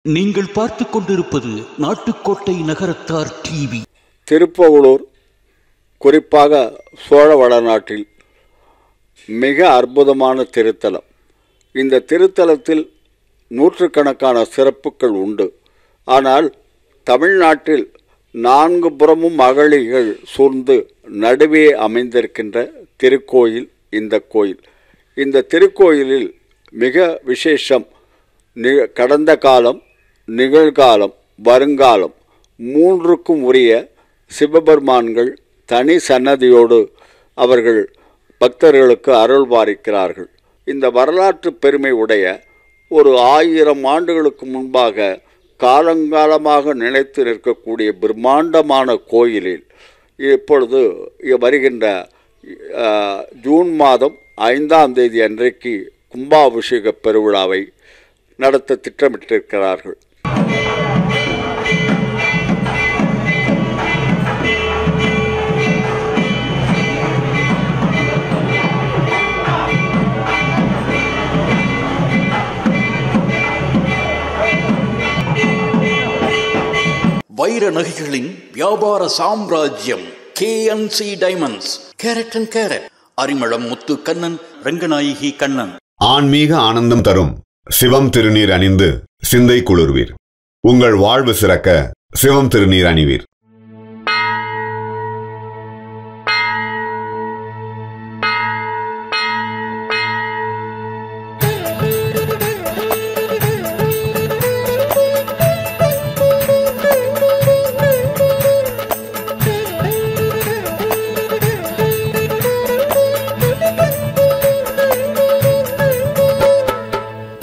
நீங்கள் பார்த்துக் கொண்டிருப்பது நாட்டுக்கோட்டை நகரத்தார் டிவி. திருப்புகழூர், குறிப்பாக சோழ வடநாட்டில் மிக அற்புதமான திருத்தலம். இந்த திருத்தலத்தில் நூற்றுக்கணக்கான சிறப்புகள் உண்டு. ஆனால் தமிழ்நாட்டில் 4 புறமும் அகழிகள் சூழ்ந்து நடுவே அமைந்திருக்கின்ற திருக்கோயில் இந்த கோயில். இந்த திருக்கோயிலில் மிக விசேஷம், கடந்த காலம், நிகழ்காலம், வருங்காலம் 3க்கும் உரிய சிவபெருமான்கள் தனி சன்னதியோடு அவர்கள் பக்தர்களுக்கு அருள் பாலிக்கிறார்கள். இந்த வரலாற்று பெருமை உடைய ஒரு 1000 ஆண்டுகளுக்கு முன்பாக காலங்காலமாக நிலைத்து நிற்கக்கூடிய பிரம்மாண்டமான கோயிலில் இப்பொழுது வருகின்ற ஜூன் மாதம் 5ஆம் தேதி அன்றைக்கு கும்பாபிஷேக பெருவிழாவை நடத்த திட்டமிட்டிருக்கிறார்கள். வைர நகைகளின் வியாபார சாம்ராஜ்யம் KNC diamonds. Carat and carat, Arimalam Muthu Kannan, Ranganayaki Kannan. ஆன்மீக ஆனந்தம் தரும் சிவம் திருநீர் அணிந்து சிந்தை குளிர்வீர். உங்கள் வாழ்வு சிறக்க சிவம் திருநீர் அணிவீர்.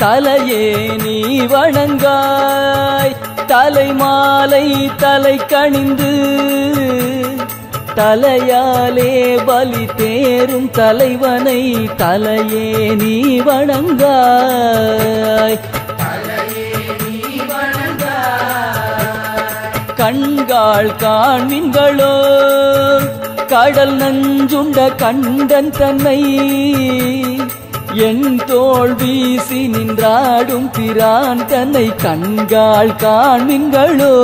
தலையே நீ வணங்காய், தலைமாலை தலை கணிந்து, தலையாலே பலி தேரும் தலைவனை தலையே நீ வணங்காய். கண்காள் காண்மின்களோ கடல் நஞ்சுண்ட கண்டன் தன்னை, என் தோள் வீசி நின்றாடும் பிரான் தன்னை கண்காள் காண்மின்களோ.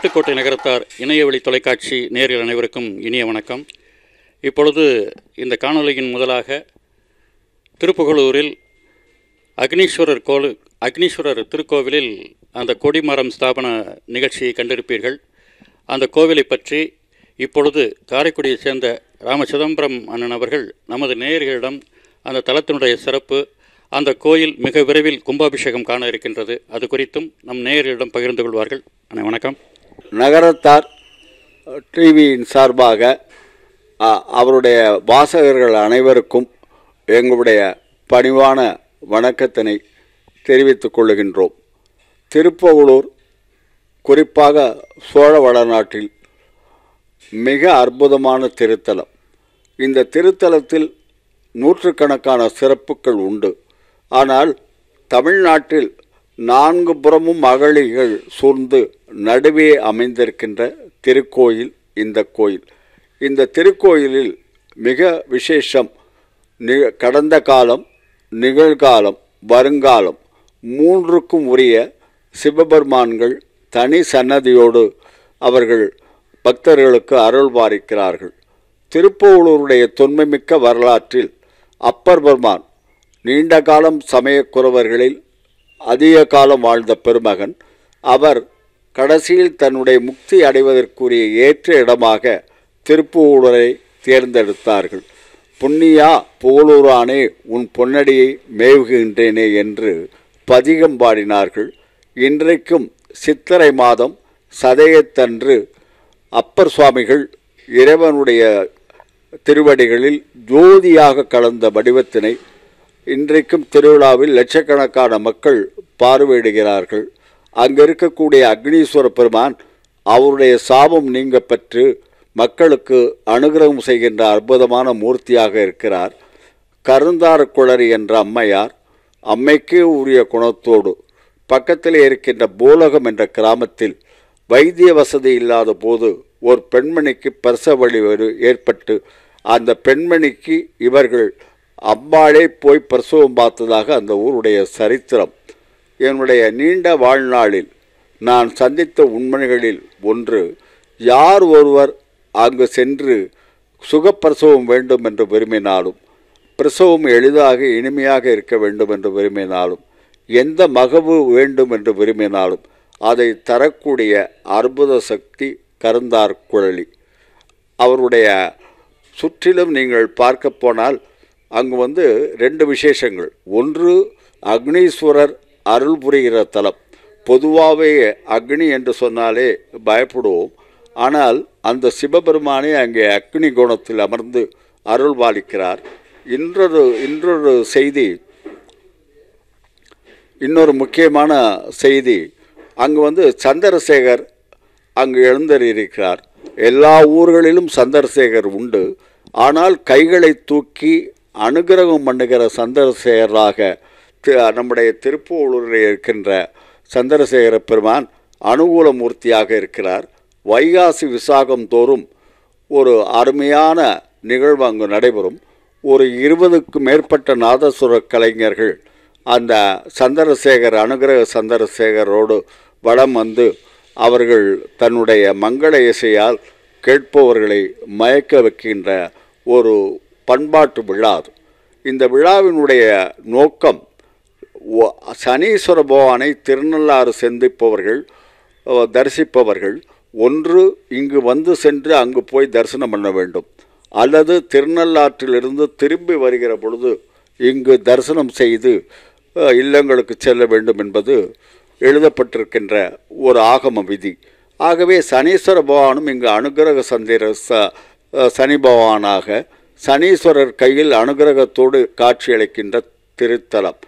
நாட்டுக்கோட்டை நகரத்தார் இணையவழி தொலைக்காட்சி நேயர்கள் அனைவருக்கும் இனிய வணக்கம். இப்பொழுது இந்த காணொலியின் முதலாக திருப்புகலூரில் அக்னீஸ்வரர் திருக்கோவிலில் அந்த கொடிமரம் ஸ்தாபன நிகழ்ச்சியை கண்டிருப்பீர்கள். அந்த கோவிலை பற்றி இப்பொழுது காரைக்குடியைச் சேர்ந்த ராம சிதம்பரம் அண்ணன் அவர்கள் நமது நேயர்களிடம் அந்த தலத்தினுடைய சிறப்பு, அந்த கோயில் மிக விரைவில் கும்பாபிஷேகம் காண இருக்கின்றது, அது குறித்தும் நம் நேயர்களிடம் பகிர்ந்து கொள்வார்கள். அண்ணா வணக்கம். நகரத்தார் டிவியின் சார்பாக அவருடைய வாசகர்கள் அனைவருக்கும் எங்களுடைய பணிவான வணக்கத்தினை தெரிவித்துக் கொள்ளுகின்றோம். திருப்புகலூர் குறிப்பாக சோழ வளநாட்டில் மிக அற்புதமான திருத்தலம். இந்த திருத்தலத்தில் நூற்றுக்கணக்கான சிறப்புகள் உண்டு. ஆனால் தமிழ்நாட்டில் 4 புறமும் அகழிகள் சூழ்ந்து நடுவே அமைந்திருக்கின்ற திருக்கோயில் இந்த கோயில். இந்த திருக்கோயிலில் மிக விசேஷம், கடந்த காலம், நிகழ்காலம், வருங்காலம் 3க்கும் உரிய சிவபெருமான்கள் தனி சன்னதியோடு அவர்கள் பக்தர்களுக்கு அருள் பாலிக்கிறார்கள். திருப்புகலூருடைய தொன்மைமிக்க வரலாற்றில் அப்பர் பெருமான் நீண்ட காலம் சமயக்குறவர்களில் அதிக காலம் வாழ்ந்த பெருமகன். அவர் கடைசியில் தன்னுடைய முக்தி அடைவதற்குரிய ஏற்ற இடமாக திருப்புகலூரை தேர்ந்தெடுத்தார்கள். புண்ணியா புகழூரானே உன் பொன்னடியை மேவுகின்றேனே என்று பதிகம் பாடினார்கள். இன்றைக்கும் சித்திரை மாதம் சதயத்தன்று அப்பர் சுவாமிகள் இறைவனுடைய திருவடிகளில் ஜோதியாக கலந்த வடிவத்தினை இன்றைக்கும் திருவிழாவில் லட்சக்கணக்கான மக்கள் பார்வையிடுகிறார்கள். அங்கு இருக்கக்கூடிய அக்னீஸ்வர பெருமான் அவருடைய சாபம் நீங்க பெற்று மக்களுக்கு அனுகிரகம் செய்கின்ற அற்புதமான மூர்த்தியாக இருக்கிறார். கருந்தார குளரி என்ற அம்மையார் அம்மைக்கே உரிய குணத்தோடு பக்கத்தில் இருக்கின்ற பூலகம் என்ற கிராமத்தில் வைத்திய வசதி இல்லாத போது ஒரு பெண்மணிக்கு பிரசவ வலி ஏற்பட்டு அந்த பெண்மணிக்கு இவர்கள் அம்பாளே போய் பிரசவம் பார்த்ததாக அந்த ஊருடைய சரித்திரம். என்னுடைய நீண்ட வாழ்நாளில் நான் சந்தித்த உண்மைகளில் ஒன்று, யார் ஒருவர் அங்கு சென்று சுகப்பிரசவம் வேண்டும் என்று விரும்பினாலும், பிரசவம் எளிதாக இனிமையாக இருக்க வேண்டும் என்று விரும்பினாலும், எந்த மகவு வேண்டும் என்று விரும்பினாலும் அதை தரக்கூடிய அற்புத சக்தி கருந்தார் குழலி. அவருடைய சுற்றிலும் நீங்கள் பார்க்க போனால் அங்கு 2 விசேஷங்கள். ஒன்று, அக்னீஸ்வரர் அருள் புரிகிற தலம். பொதுவாகவே அக்னி என்று சொன்னாலே பயப்படுவோம். ஆனால் அந்த சிவபெருமானே அங்கே அக்னி கோணத்தில் அமர்ந்து அருள் பாலிக்கிறார். இன்னொரு செய்தி, இன்னொரு முக்கியமான செய்தி, அங்கு சந்திரசேகர் அங்கு எழுந்தருளியிருக்கிறார். எல்லா ஊர்களிலும் சந்திரசேகர் உண்டு. ஆனால் கைகளை தூக்கி அனுகிரகம் பண்ணுகிற சந்திரசேகராக நம்முடைய திருப்புகலூரில் இருக்கின்ற சந்திரசேகர பெருமான் அனுகூல மூர்த்தியாக இருக்கிறார். வைகாசி விசாகம் தோறும் ஒரு அருமையான நிகழ்வு அங்கு நடைபெறும். ஒரு 20க்கும் மேற்பட்ட நாதசுர கலைஞர்கள் அந்த சந்திரசேகர் அனுகிரக சந்திரசேகரோடு வலம் வந்து அவர்கள் தன்னுடைய மங்கள இசையால் கேட்பவர்களை மயக்க வைக்கின்ற ஒரு பண்பாட்டு விழா. இந்த விழாவினுடைய நோக்கம், சனீஸ்வர பகவானை திருநள்ளாறு தரிசிப்பவர்கள் ஒன்று இங்கு சென்று அங்கு போய் தரிசனம் பண்ண வேண்டும், அல்லது திருநள்ளாற்றிலிருந்து திரும்பி வருகிற பொழுது இங்கு தரிசனம் செய்து இல்லங்களுக்கு செல்ல வேண்டும் என்பது எழுதப்பட்டிருக்கின்ற ஒரு ஆகம விதி. ஆகவே சனீஸ்வர பகவானும் இங்கு அனுகிரக சனி பகவானாக சனீஸ்வரர் கையில் அனுகிரகத்தோடு காட்சியளிக்கின்ற திருத்தலம்.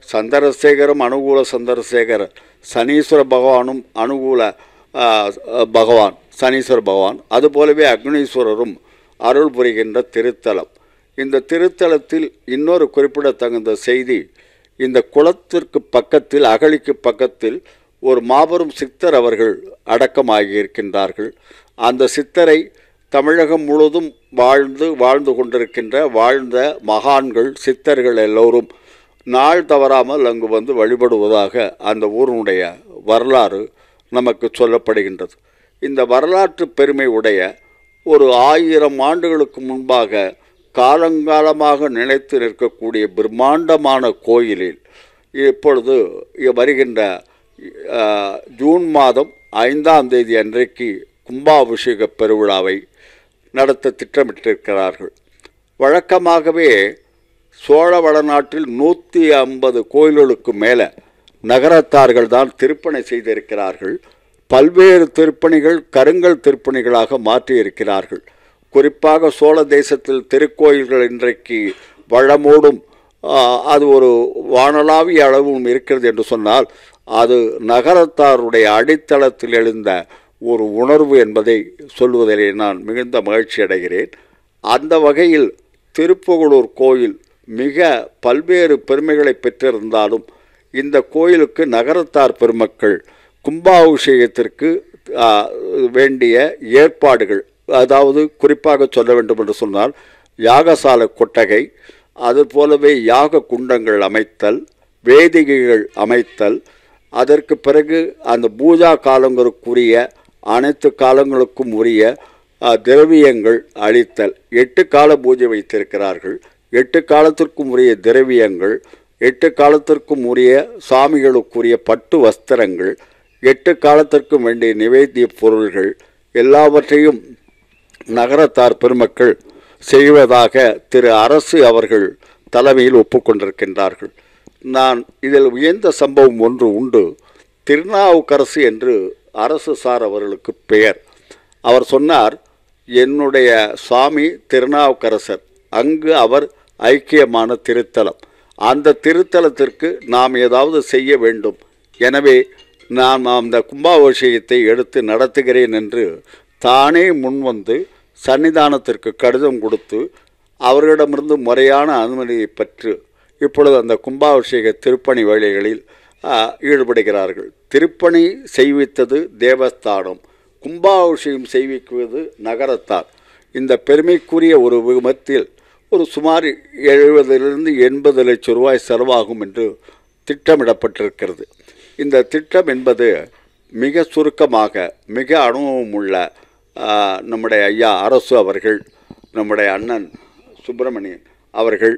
சந்திரசேகரும் அனுகூல சந்திரசேகர், சனீஸ்வர பகவானும் அனுகூல பகவான் சனீஸ்வர பகவான், அதுபோலவே அக்னீஸ்வரரும் அருள் புரிகின்ற திருத்தலம். இந்த திருத்தலத்தில் இன்னொரு குறிப்பிடத்தகுந்த செய்தி, இந்த குளத்திற்கு பக்கத்தில், அகழிக்கு பக்கத்தில் ஒரு மாபெரும் சித்தர் அவர்கள் அடக்கமாகியிருக்கின்றார்கள். அந்த சித்தரை தமிழகம் முழுவதும் வாழ்ந்து கொண்டிருக்கின்ற வாழ்ந்த மகான்கள் சித்தர்கள் எல்லோரும் நாள் தவறாமல் அங்கு வழிபடுவதாக அந்த ஊருடைய வரலாறு நமக்கு சொல்லப்படுகின்றது. இந்த வரலாற்று பெருமை உடைய ஒரு 1000 ஆண்டுகளுக்கு முன்பாக காலங்காலமாக நிலைத்து நிற்கக்கூடிய பிரம்மாண்டமான கோயிலில் இப்பொழுது வருகின்ற ஜூன் மாதம் 5ஆம் தேதி அன்றைக்கு கும்பாபிஷேக பெருவிழாவை நடத்த திட்டமிட்டிருக்கிறார்கள். வழக்கமாகவே சோழ வளநாட்டில் 150 கோயில்களுக்கு மேலே நகரத்தார்கள் தான் திருப்பணி செய்திருக்கிறார்கள். பல்வேறு திருப்பணிகள் கருங்கல் திருப்பணிகளாக மாற்றியிருக்கிறார்கள். குறிப்பாக சோழ தேசத்தில் திருக்கோயில்கள் இன்றைக்கு வளமோடும் அது ஒரு வானளாவிய அளவும் இருக்கிறது என்று சொன்னால் அது நகரத்தாருடைய அடித்தளத்தில் எழுந்த ஒரு உணர்வு என்பதை சொல்வதிலே நான் மிகுந்த மகிழ்ச்சி அடைகிறேன். அந்த வகையில் திருப்புகலூர் கோயில் மிக பல்வேறு பெருமைகளை பெற்றிருந்தாலும் இந்த கோயிலுக்கு நகரத்தார் பெருமக்கள் கும்பாபிஷேகத்திற்கு வேண்டிய ஏற்பாடுகள், அதாவது குறிப்பாக சொல்ல வேண்டும் என்று சொன்னால் யாகசாலை கொட்டகை, அதுபோலவே யாக குண்டங்கள் அமைத்தல், வேதிகைகள் அமைத்தல், அதற்கு பிறகு அந்த பூஜா காலங்களுக்குரிய அனைத்து காலங்களுக்கும் உரிய திரவியங்கள் அளித்தல். 8 கால பூஜை வைத்திருக்கிறார்கள். 8 காலத்திற்கும் உரிய திரவியங்கள், 8 காலத்திற்கும் உரிய சாமிகளுக்குரிய பட்டு வஸ்திரங்கள், 8 காலத்திற்கும் வேண்டிய நிவேத்திய பொருள்கள் எல்லாவற்றையும் நகரத்தார் பெருமக்கள் செய்வதாக திரு அரசு அவர்கள் தலைமையில் ஒப்புக்கொண்டிருக்கின்றார்கள். நான் இதில் உயர்ந்த சம்பவம் ஒன்று உண்டு. திருநாவுக்கரசு என்று அரசு சார் அவர்களுக்கு பெயர். அவர் சொன்னார், என்னுடைய சுவாமி திருநாவுக்கரசர், அங்கு அவர் ஐக்கியமான திருத்தலம், அந்த திருத்தலத்திற்கு நாம் ஏதாவது செய்ய வேண்டும், எனவே நான் அந்த கும்பாபிஷேகத்தை எடுத்து நடத்துகிறேன் என்று தானே முன்வந்து சன்னிதானத்திற்கு கடிதம் கொடுத்து அவர்களிடமிருந்து முறையான அனுமதியை பெற்று இப்பொழுது அந்த கும்பாபிஷேக திருப்பணி வேலைகளில் ஈடுபடுகிறார்கள். திருப்பணி செய்வித்தது தேவஸ்தானம், கும்பாபிஷேகம் செய்விக்குவது நகரத்தார். இந்த பெருமைக்குரிய ஒரு விமத்தில் ஒரு சுமார் 70-80 லட்சம் ரூபாய் செலவாகும் என்று திட்டமிடப்பட்டிருக்கிறது. இந்த திட்டம் என்பது மிக சுருக்கமாக மிக அனுபவமுள்ள நம்முடைய ஐயா அரசு அவர்கள், நம்முடைய அண்ணன் சுப்பிரமணியன் அவர்கள்,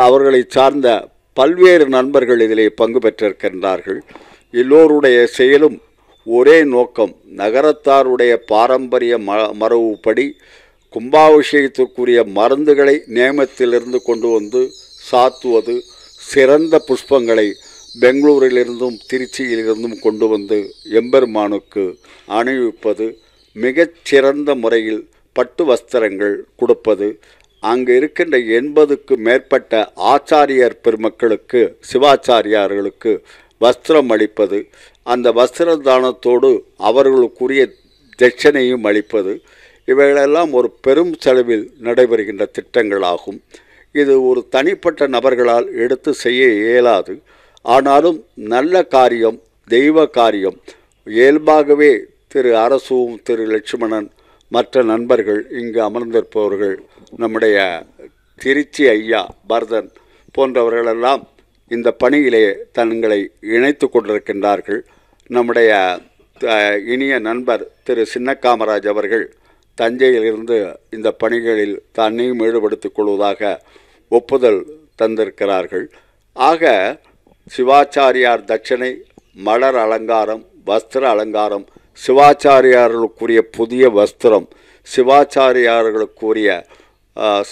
அவர்களை சார்ந்த பல்வேறு நண்பர்கள் இதிலே பங்கு பெற்றிருக்கின்றார்கள். எல்லோருடைய செயலும் ஒரே நோக்கம், நகரத்தாருடைய பாரம்பரிய மரபுப்படி கும்பாபிஷேகத்திற்குரிய மருந்துகளை நேமத்திலிருந்து கொண்டு வந்து சாத்துவது, சிறந்த புஷ்பங்களை பெங்களூரிலிருந்தும் திருச்சியிலிருந்தும் கொண்டு வந்து எம்பெருமானுக்கு அணிவிப்பது, மிகச்சிறந்த முறையில் பட்டு வஸ்திரங்கள் கொடுப்பது, அங்கு இருக்கின்ற 80க்கு மேற்பட்ட ஆச்சாரியர் பெருமக்களுக்கு, சிவாச்சாரியார்களுக்கு வஸ்திரம் அளிப்பது, அந்த வஸ்திர தானத்தோடு அவர்களுக்குரிய தட்சணையும் அளிப்பது, இவைகளெல்லாம் ஒரு பெரும் செலவில் நடைபெறுகின்ற திட்டங்களாகும். இது ஒரு தனிப்பட்ட நபர்களால் எடுத்து செய்ய இயலாது. ஆனாலும் நல்ல காரியம், தெய்வ காரியம். இயல்பாகவே திரு அரசுவும் திரு லட்சுமணன் மற்ற நண்பர்கள் இங்கு அமர்ந்திருப்பவர்கள், நம்முடைய திருச்சி ஐயா பரதன் போன்றவர்களெல்லாம் இந்த பணியிலே தங்களை இணைத்து கொண்டிருக்கின்றார்கள். நம்முடைய இனிய நண்பர் திரு சின்னக்காமராஜ் அவர்கள் தஞ்சையிலிருந்து இந்த பணிகளில் தன்னையும் ஈடுபடுத்திக் கொள்வதாக ஒப்புதல் தந்திருக்கிறார்கள். ஆக சிவாச்சாரியார் தட்சணை, மலர் அலங்காரம், வஸ்திர அலங்காரம், சிவாச்சாரியார்களுக்குரிய புதிய வஸ்திரம், சிவாச்சாரியார்களுக்குரிய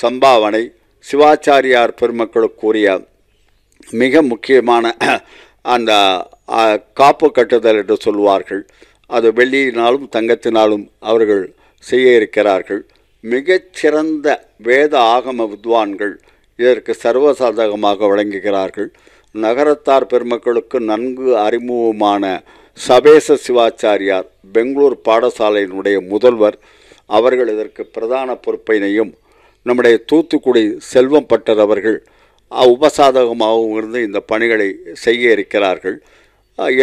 சம்பாவனை, சிவாச்சாரியார் பெருமக்களுக்குரிய மிக முக்கியமான அந்த காப்பு கட்டுதல் என்று சொல்வார்கள், அது வெள்ளியினாலும் தங்கத்தினாலும் அவர்கள் செய்ய இருக்கிறார்கள். மிகச்சிறந்த வேத ஆகம வித்வான்கள் இதற்கு சர்வசாதகமாக வழங்குகிறார்கள். நகரத்தார் பெருமக்களுக்கு நன்கு அறிமுகமான சபேச சிவாச்சாரியார், பெங்களூர் பாடசாலையினுடைய முதல்வர், அவர்கள் இதற்கு பிரதான பொறுப்பினையும், நம்முடைய தூத்துக்குடி செல்வம் பட்டர் அவர்கள் உபசாதகமாகவும் இருந்து இந்த பணிகளை செய்ய இருக்கிறார்கள்.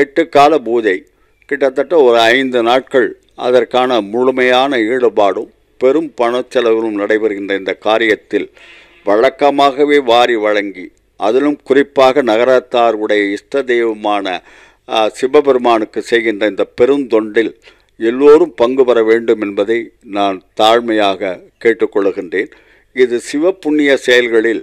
8 கால பூஜை, கிட்டத்தட்ட ஒரு 5 நாட்கள் அதற்கான முழுமையான ஈடுபாடும் பெரும் பணச்செலவிலும் நடைபெறுகின்ற இந்த காரியத்தில் வழக்கமாகவே வாரி வழங்கி, அதிலும் குறிப்பாக நகரத்தாருடைய இஷ்ட தெய்வமான சிவபெருமானுக்கு செய்கின்ற இந்த பெருந்தொண்டில் எல்லோரும் பங்கு பெற வேண்டும் என்பதை நான் தாழ்மையாக கேட்டுக்கொள்கின்றேன். இது சிவப்புண்ணிய செயல்களில்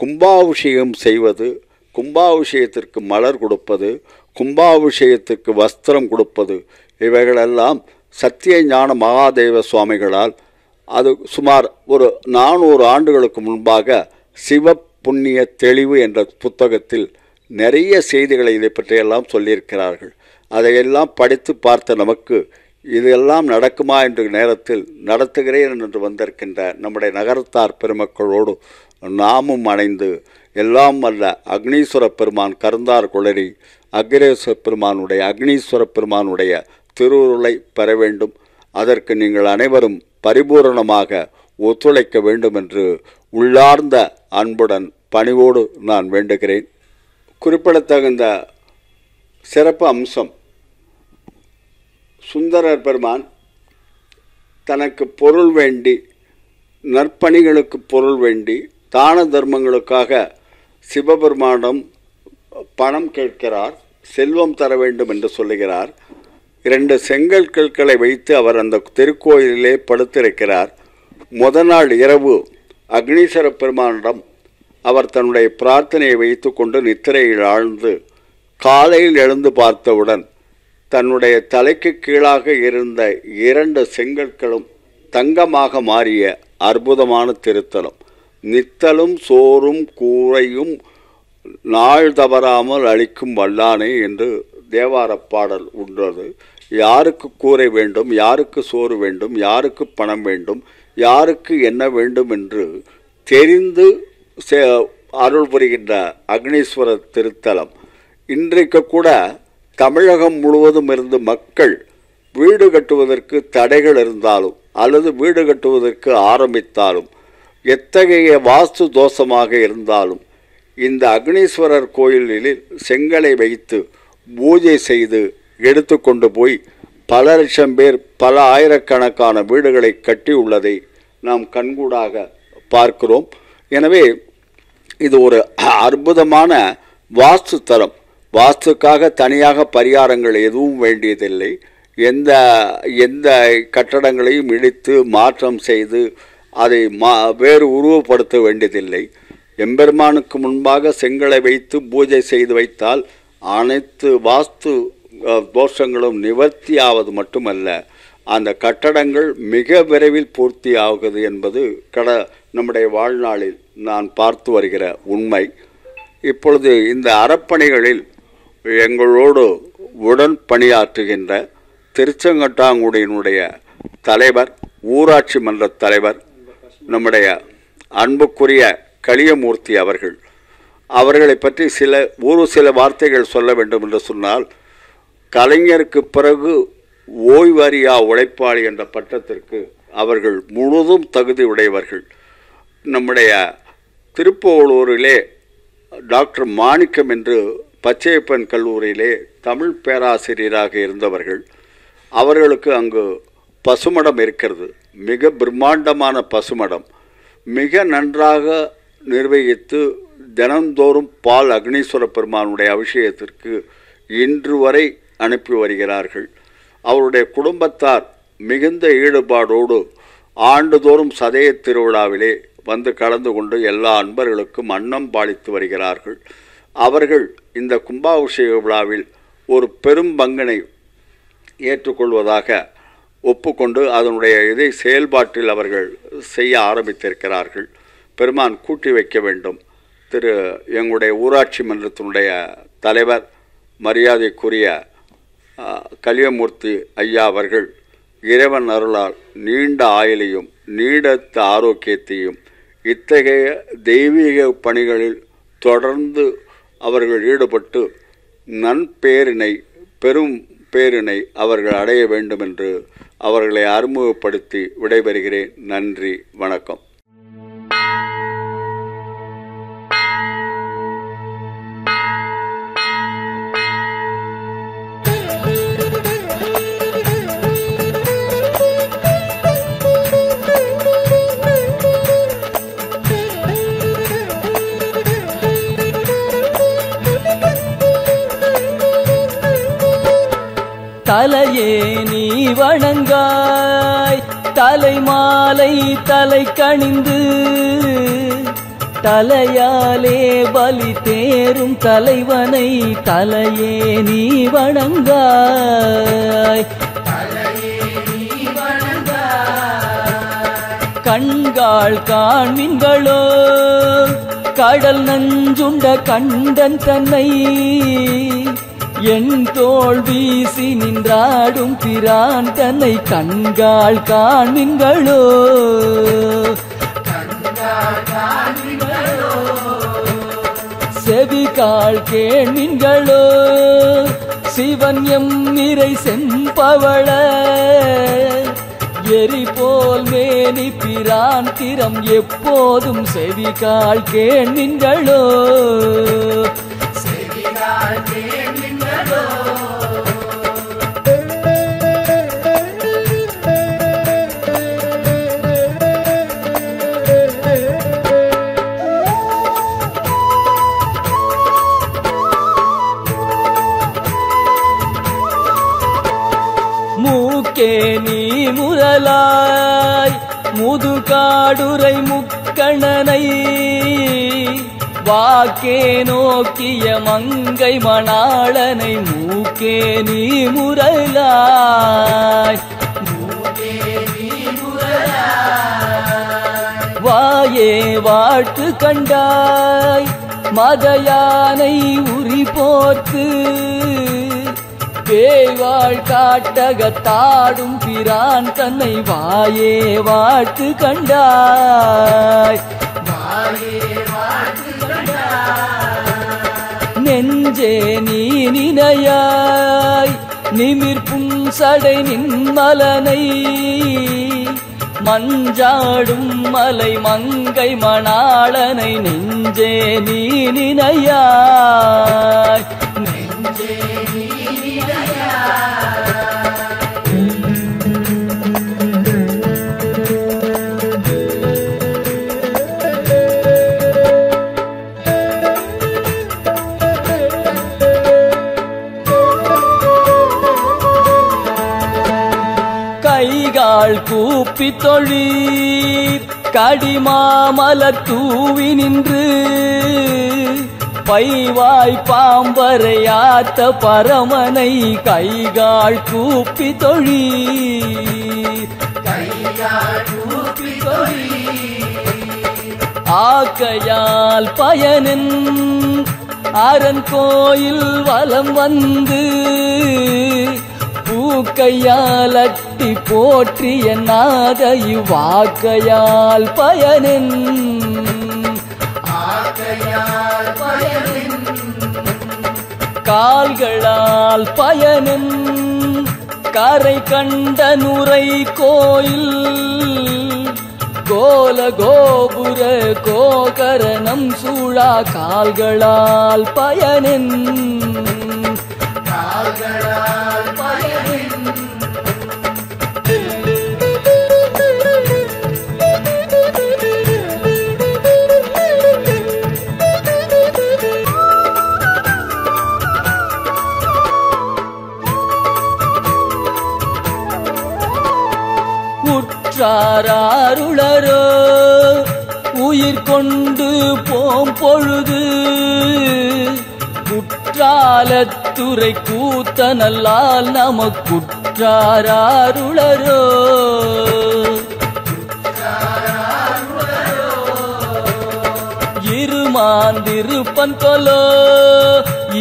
கும்பாபிஷேகம் செய்வது, கும்பாபிஷேகத்திற்கு மலர் கொடுப்பது, கும்பாபிஷேகத்திற்கு வஸ்திரம் கொடுப்பது, இவைகளெல்லாம் சத்திய ஞான மகாதேவ சுவாமிகளால் அது சுமார் ஒரு 400 ஆண்டுகளுக்கு முன்பாக சிவ புண்ணிய தெளிவு என்ற புத்தகத்தில் நிறைய செய்திகளை இதை பற்றியெல்லாம் சொல்லியிருக்கிறார்கள். அதையெல்லாம் படித்து பார்த்த நமக்கு இதெல்லாம் நடக்குமா என்ற நேரத்தில் நடத்துகிறேன் என்று வந்திருக்கின்ற நம்முடைய நகரத்தார் பெருமக்களோடு நாமும் அணைந்து எல்லாம் அல்ல அக்னீஸ்வர பெருமான் கருந்தார் குளறி அக்னீஸ்வர பெருமானுடைய திருவுருளை பெற வேண்டும். அதற்கு நீங்கள் அனைவரும் பரிபூரணமாக ஒத்துழைக்க வேண்டும் என்று உள்ளார்ந்த அன்புடன் பணிவோடு நான் வேண்டுகிறேன். குறிப்பிடத்தகுந்த சிறப்பு அம்சம், சுந்தரர் பெருமான் தனக்கு பொருள் வேண்டி, நற்பணிகளுக்கு பொருள் வேண்டி, தான தர்மங்களுக்காக சிவபெருமானிடம் பணம் கேட்கிறார், செல்வம் தர வேண்டும் என்று சொல்லுகிறார். 2 செங்கல் கற்களை வைத்து அவர் அந்த திருக்கோயிலிலே படுத்திருக்கிறார். முதல் நாள் இரவு அக்னீஸ்வர பெருமானிடம் அவர் தன்னுடைய பிரார்த்தனையை வைத்து கொண்டு நித்திரையில் ஆழ்ந்து காலையில் எழுந்து பார்த்தவுடன் தன்னுடைய தலைக்கு கீழாக இருந்த 2 செங்கற்களும் தங்கமாக மாறிய அற்புதமான திருத்தலம். நித்தலும் சோறும் கூரையும் நாள் தவறாமல் அளிக்கும் வல்லானே என்று தேவார பாடல் உள்ளது. யாருக்கு கூரை வேண்டும், யாருக்கு சோறு வேண்டும், யாருக்கு பணம் வேண்டும், யாருக்கு என்ன வேண்டும் என்று தெரிந்து அருள் புரிகின்ற அக்னீஸ்வரர் திருத்தலம். இன்றைக்கு கூட தமிழகம் முழுவதும் இருந்து மக்கள் வீடு கட்டுவதற்கு தடைகள் இருந்தாலும் அல்லது வீடு கட்டுவதற்கு ஆரம்பித்தாலும் எத்தகைய வாஸ்து தோஷமாக இருந்தாலும் இந்த அக்னீஸ்வரர் கோயிலில் செங்கலை வைத்து பூஜை செய்து எடுத்து கொண்டு போய் பல லட்சம் பேர் பல ஆயிரக்கணக்கான வீடுகளை கட்டி உள்ளதை நாம் கண்கூடாக பார்க்கிறோம். எனவே இது ஒரு அற்புதமான வாஸ்து தலம். வாஸ்துக்காக தனியாக பரிகாரங்கள் எதுவும் வேண்டியதில்லை. எந்த கட்டடங்களையும் இடித்து மாற்றம் செய்து அதை வேறு உருவப்படுத்த வேண்டியதில்லை. எம்பெருமானுக்கு முன்பாக செங்கலை வைத்து பூஜை செய்து வைத்தால் அனைத்து வாஸ்து தோஷங்களும் நிவர்த்தியாவது மட்டுமல்ல, அந்த கட்டடங்கள் மிக விரைவில் பூர்த்தி ஆகுது என்பது நம்முடைய வாழ்நாளில் நான் பார்த்து வருகிற உண்மை. இப்பொழுது இந்த அறப்பணிகளில் எங்களோடு உடன் பணியாற்றுகின்ற திருச்செங்கோட்டாங்குடியினுடைய தலைவர், ஊராட்சி மன்ற தலைவர், நம்முடைய அன்புக்குரிய களியமூர்த்தி அவர்களை பற்றி சில வார்த்தைகள் சொல்ல வேண்டும் என்று சொன்னால், கலைஞருக்கு பிறகு ஓய்வறியா உழைப்பாளி என்ற பட்டத்திற்கு அவர்கள் முழுதும் தகுதி உடையவர்கள். நம்முடைய திருப்போளூரிலே டாக்டர் மாணிக்கம் என்று பச்சையப்பன் கல்லூரியிலே தமிழ் பேராசிரியராக இருந்தவர்கள். அவர்களுக்கு அங்கு பசுமடம் இருக்கிறது, மிக பிரம்மாண்டமான பசுமடம். மிக நன்றாக நிர்வகித்து தினந்தோறும் பால் அக்னீஸ்வர பெருமானுடைய அபிஷேகத்திற்கு இன்று வரை அனுப்பி வருகிறார்கள். அவருடைய குடும்பத்தார் மிகுந்த ஈடுபாடோடு ஆண்டுதோறும் சதய திருவிழாவிலே வந்து கலந்து கொண்டு எல்லா அன்பர்களுக்கும் அன்னம் பாலித்து வருகிறார்கள். அவர்கள் இந்த கும்பாபிஷேக விழாவில் ஒரு பெரும் பங்கினை ஏற்றுக்கொள்வதாக ஒப்புக்கொண்டு அதனுடைய செயல்பாட்டில் அவர்கள் செய்ய ஆரம்பித்திருக்கிறார்கள். பெருமான் கூட்டி வைக்க வேண்டும். எங்களுடைய ஊராட்சி மன்றத்தினுடைய தலைவர் மரியாதைக்குரிய கலியமூர்த்தி ஐயா அவர்கள் இறைவன் அருளால் நீண்ட ஆயுளையும் நீடத்த ஆரோக்கியத்தையும் இத்தகைய தெய்வீக பணிகளில் தொடர்ந்து அவர்கள் ஈடுபட்டு நன்பேரினை பெரும் பேரினை அவர்கள் அடைய வேண்டும் என்று அவர்களை அறிமுகப்படுத்தி விடைபெறுகிறேன். நன்றி, வணக்கம். தலையே நீ வணங்காய் தலை மாலை தலை கணிந்து தலையாலே பலி தேரும் தலைவனை தலையே நீ வணங்காய் கண்காள் காண்மீன்களோ கடல் நஞ்சுண்ட கண்டன் தன்னை என் தோள் வீசி நின்றாடும் பிரான் தன்னை கண்காள் காண்மீன்களோ செவிகாள் கேள்மீன்களோ சிவன் எம் நிறை செம்பவள எரி போல் மேனி பிரான் திறம் எப்போதும் செவிகாள் கேள்மீன்களோ மூக்கே நீ முரலாய் முதுகாடுரை முக்கணனை வாக்கே நோக்கிய மங்கை மணாளனை மூக்கே நீ முரலாய் வாயே வாழ்த்து கண்டாய் மதயானை உரி போர்த்து பேய்வாள் காட்டகத்தாடும் பிரான் தன்னை வாயே வாழ்த்து கண்டாய் நெஞ்சே நீ நினையாய் நிமிர்ப்பும் சடை நின்மலனை மஞ்சாடும் மலை மங்கை மணாளனை நெஞ்சே நீ நினையாய் கைகால் கூப்பி தொழீர் கடிமாமலர் தூவி நின்று பைவாய் பாம்பரையாத்த பரமனை கைகால் கூப்பி தொழீர் ஆக்கையால் பயனின் அரண் கோயில் வலம் வந்து பூக்கையால் அட்டி போற்றிய நாத இவ்வாக்கையால் பயனின் கால்களால் பயனின் கரை கண்ட நுரை கோயில் கோல கோபுர கோகரணம் சூழா கால்களால் பயனின் உற்றாருளரோ உயிர் கொண்டு போம் பொழுது குற்றாலத்துறை கூத்தனல்லால் நமக்குற்றாருளரோ இருமாந்திருப்பன் கொலோ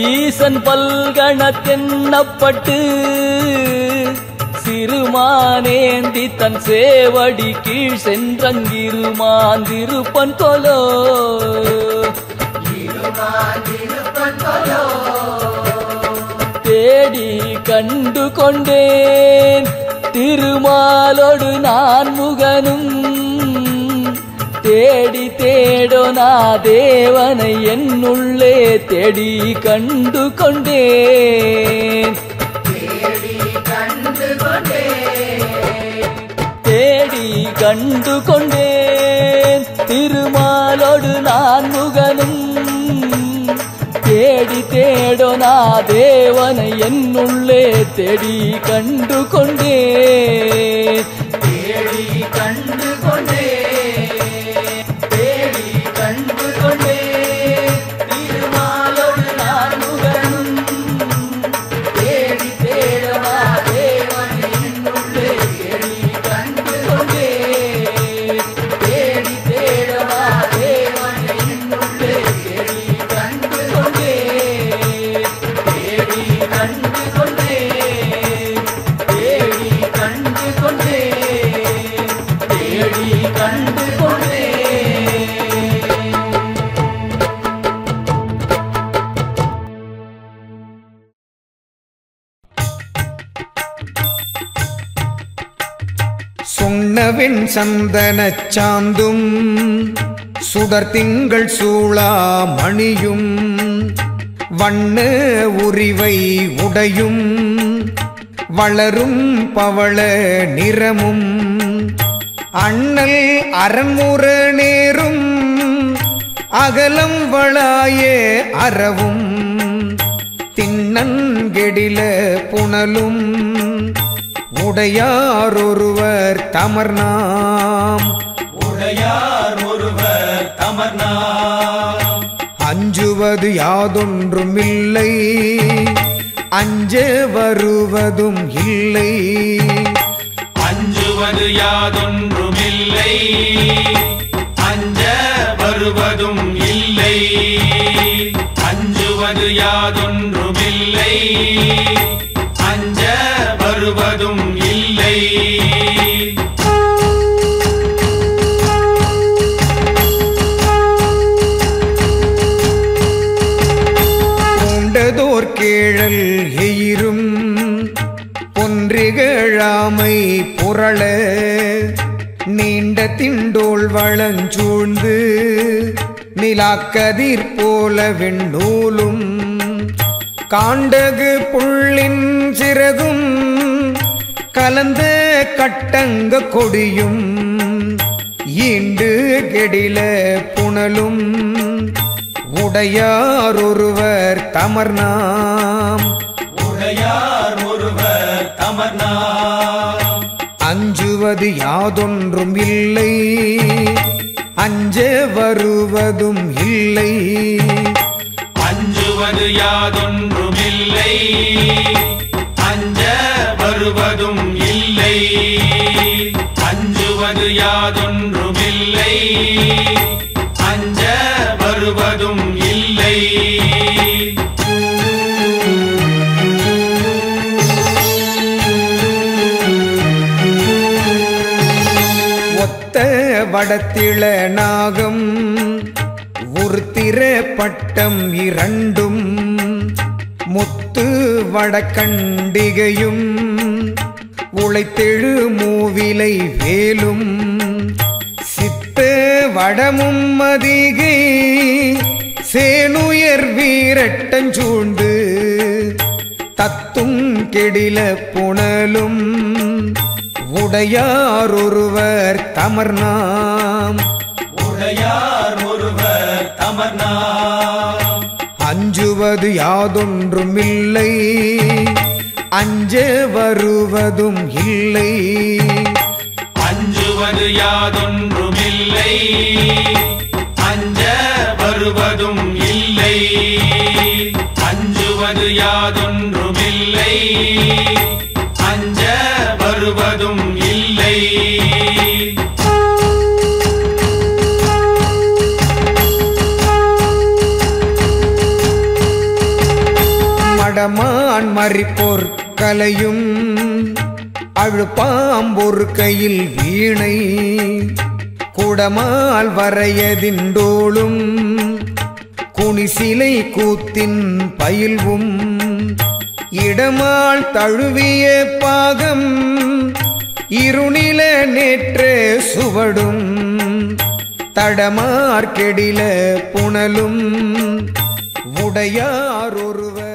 ஈசன் பல்கணத்தென்னப்பட்டு சிறுமானேந்தி தன் சேவடி கீழ் சென்றங்கிருமாந்திருப்பன் கொலோ தேடி கண்டு கொண்டேன் திருமாலோடு நான் முகனும் தேடி தேடோனா தேவனை என்னுள்ளே தேடி கண்டு கொண்டேன் தேடி கண்டு கொண்டேன் திருமாலோடு நான் முகனும் தேடி தேடோனா தேவனை என்னுள்ளே தேடி கண்டு கொண்டேன். தேடி கண்டு கொண்டேன், தேடி கண்டு கொண்டேன். திருமாலோடு நான் முகனும் தேடி தேடோனா தேவனை என்னுள்ளே தேடி கண்டு கொண்டேன். தேடி தேடோனா தேவனை என்னுள்ளே தேடி கண்டு கொண்டேன். தேடி கண்டு கொண்டேன், தேடி கண்டு கொண்டேன், தேடி கண்டு கொண்டேன். சொன்னவின் சந்தனச் சாந்தும் சுடர் திங்கள் சூளா மணியும் வண்ண உரிவை உடையும் வளரும் பவள நிறமும் அண்ணல் அரண்முற நேரும் அகலம் வளாய அறவும் திண்ணங்கெடில புனலும் உடையார் ஒருவர் தமர்நாம், உடையார் ஒருவர் தமர்நாம். அஞ்சுவது யாதொன்றுமில்லை, அஞ்ச வருவதும் இல்லை. அஞ்சுவது யாதொன்றுமில்லை, அஞ்ச வருவதும் இல்லை. அஞ்சுவது யாதொன்றுமில்லை, அஞ்ச வருவதும் இல்லை. பூண்டதோர் கேழல் எயிரும் பொன்றிகழாமை புரள நீண்ட திண்டோள் வளஞ்சூழ்ந்து நிலாக்கதிர் போல வெண்ணூலும் காண்டகு புள்ளின் சிறகும் கலந்த கட்டங்க கொடியும் ஈண்டு கெடில புனலும் உடையார் ஒருவர் தமர்நாம், உடையார் ஒருவர் தமர்நாம். அஞ்சுவது யாதொன்றும் இல்லை, அஞ்ச வருவதும் இல்லை. அஞ்சுவது யாதொன்றுமில்லை, அஞ்ச வருவதும் இல்லை. அஞ்சுவது யாதொன்றுமில்லை, அஞ்ச வருவதும் இல்லை. ஒத்த வடத்திள நாகம் உருத்திர பட்டம் இரண்டும் முத்து வடக்கண்டிகையும் உழைத்தெழு மூவிலை வேலும் சித்த வடமும் அதிகை சேனுயர் வீரட்டஞ்சூழ்ந்து தத்தும் கெடில புனலும் உடையார் ஒருவர் தமர்நாம், உடையார் ஒருவர் தமர்நாம். அஞ்சுவது யாதொன்றுமில்லை, அஞ்ச வருவதும் இல்லை. அஞ்சுவது யாதொன்றுமில்லை, அஞ்ச வருவதும் இல்லை. அஞ்சுவது யாதொன்றுமில்லை, அஞ்ச வருவதும் இல்லை. மடமான் மறிப்போர் கலையும் அழுப்பாம்பொரு கையில் வீணை குடமால் வரையதிண்டோளும் குனிசிலை கூத்தின் பயில்வும் இடமால் தழுவிய பாகம் இருநில நேற்ற சுவடும் தடமார் கெடில புனலும் உடையார் ஒருவர்